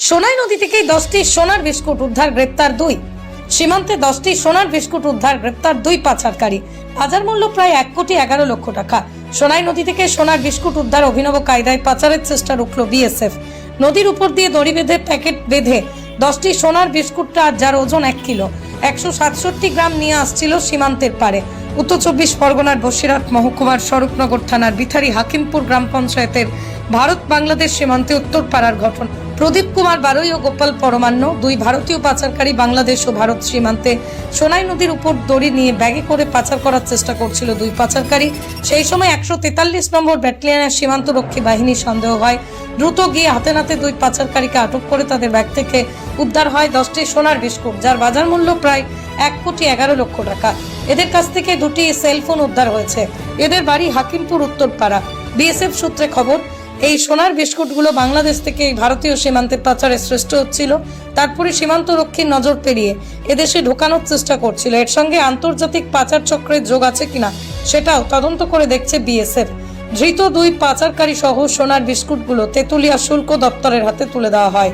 সোনাই নদী থেকে 10টি সোনার বিস্কুট উদ্ধার, গ্রেপ্তার 2। সীমান্তে 10টি সোনার বিস্কুট উদ্ধার, গ্রেপ্তার 2 পাচারকারী। বাজার মূল্য প্রায় 1,11,00,000 টাকা। সোনাই নদী থেকে সোনার বিস্কুট উদ্ধার, অভিনব কায়দায় পাচারের চেষ্টা রুখল বিএসএফ। নদীর উপর দিয়ে দড়ি বেঁধে প্যাকেট বেঁধে 10টি সোনার বিস্কুটটা, যার ওজন 1 কিলো 167 গ্রাম নিয়ে আসছিল সীমান্তের পারে। উত্তর 24 পরগনার বসিরহাট মহকুমার স্বরূপনগর থানার বিথারি হাকিমপুর গ্রাম পঞ্চায়েতের ভারত বাংলাদেশ সীমান্তে উত্তরপাড়ার ঘটনা। প্রদীপ কুমার বারুই ও গোপাল পরমান্ন, 2 ভারতীয় পাচারকারী বাংলাদেশ ও ভারত সীমান্তে সোনাই নদীর উপর দড়ি নিয়ে ব্যাগে করে পাচার করার চেষ্টা করছিল 2 পাচারকারী। সেই সময় 143 নম্বর ব্যাটালিয়নের সীমান্তরক্ষী বাহিনী সন্দেহ হয়। দ্রুত গিয়ে হাতে নাতে 2 পাচারকারীকে আটক করে তাদের ব্যাগ থেকে উদ্ধার হয় 10টি সোনার বিস্কুট, যার বাজার মূল্য প্রায় 1,11,00,000 টাকা। এদের কাছ থেকে 2টি সেলফোন উদ্ধার হয়েছে। এদের বাড়ি হাকিমপুর উত্তরপাড়া। বিএসএফ সূত্রে খবর, এই সোনার বিস্কুটগুলো বাংলাদেশ থেকে ভারতীয় সীমান্তে পাচারে শ্রেষ্ঠ হচ্ছিল। তারপরে সীমান্ত রক্ষীর নজর পেরিয়ে এদেশে ঢোকানোর চেষ্টা করছিল। এর সঙ্গে আন্তর্জাতিক পাচার চক্রের যোগ আছে কিনা সেটাও তদন্ত করে দেখছে বিএসএফ। ধৃত 2 পাচারকারী সহ সোনার বিস্কুটগুলো তেতুলিয়া শুল্ক দপ্তরের হাতে তুলে দেওয়া হয়।